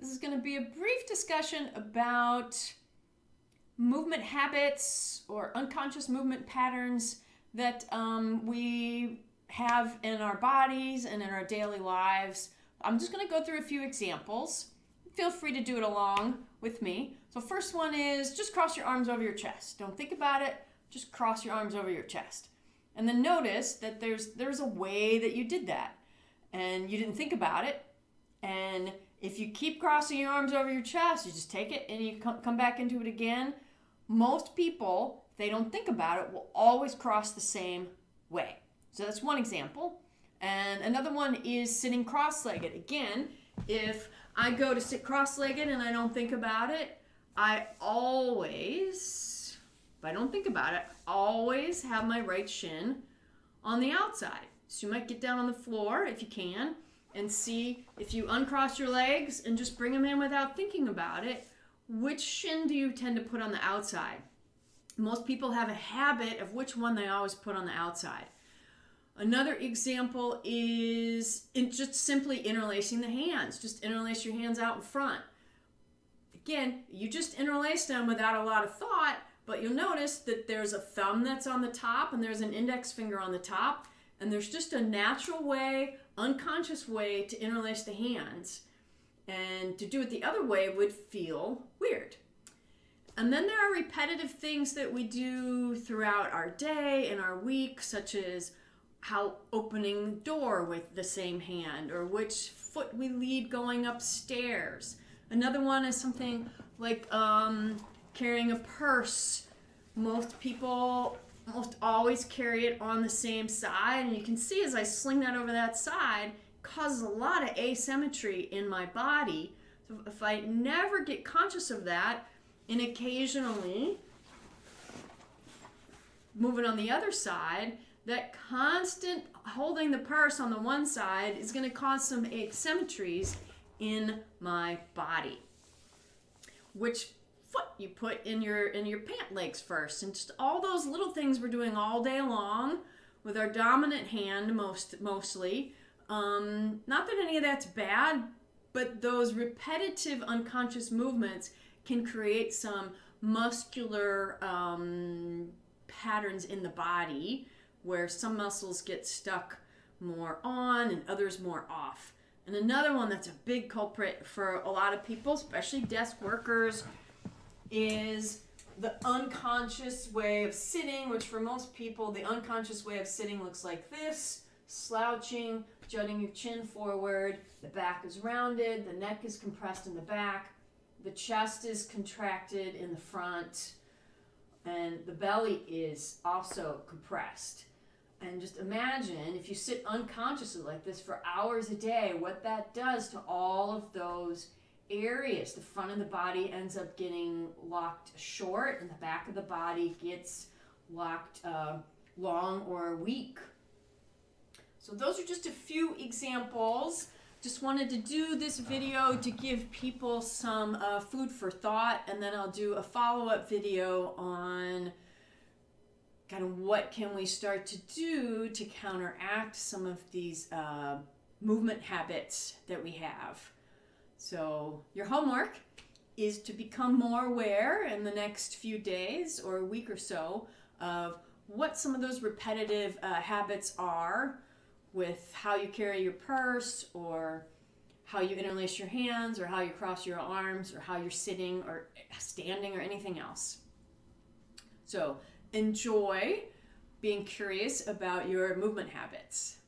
This is going to be a brief discussion about movement habits or unconscious movement patterns that we have in our bodies and in our daily lives. I'm just going to go through a few examples. Feel free to do it along with me. So first one is just cross your arms over your chest. Don't think about it, just cross your arms over your chest. And then notice that there's a way that you did that and you didn't think about it. And if you keep crossing your arms over your chest, you just take it and you come back into it again. Most people, if they don't think about it, will always cross the same way. So that's one example. And another one is sitting cross-legged. Again, if I go to sit cross-legged and I don't think about it, I always, if I don't think about it, always have my right shin on the outside. So you might get down on the floor if you can and see if you uncross your legs and just bring them in without thinking about it, which shin do you tend to put on the outside? Most people have a habit of which one they always put on the outside. Another example is just simply interlacing the hands. Just interlace your hands out in front. Again, you just interlace them without a lot of thought, but you'll notice that there's a thumb that's on the top and there's an index finger on the top, and there's just a natural way, unconscious way to interlace the hands. And to do it the other way would feel weird. And then there are repetitive things that we do throughout our day and our week, such as how opening the door with the same hand, or which foot we lead going upstairs. Another one is something like carrying a purse. Most people almost always carry it on the same side, and you can see as I sling that over that side, it causes a lot of asymmetry in my body. So if I never get conscious of that, and occasionally move it on the other side, that constant holding the purse on the one side is going to cause some asymmetries in my body. Which foot you put in your pant legs first, and just all those little things we're doing all day long with our dominant hand mostly. Not that any of that's bad, but those repetitive unconscious movements can create some muscular patterns in the body where some muscles get stuck more on and others more off. And another one that's a big culprit for a lot of people, especially desk workers, is the unconscious way of sitting, which for most people, the unconscious way of sitting looks like this: slouching, jutting your chin forward, the back is rounded, the neck is compressed in the back, the chest is contracted in the front, and the belly is also compressed. And just imagine if you sit unconsciously like this for hours a day, what that does to all of those areas. The front of the body ends up getting locked short, and the back of the body gets locked long or weak. So those are just a few examples. Just wanted to do this video to give people some food for thought, and then I'll do a follow-up video on kind of what can we start to do to counteract some of these movement habits that we have. So your homework is to become more aware in the next few days or a week or so of what some of those repetitive habits are, with how you carry your purse, or how you interlace your hands, or how you cross your arms, or how you're sitting or standing, or anything else. So enjoy being curious about your movement habits.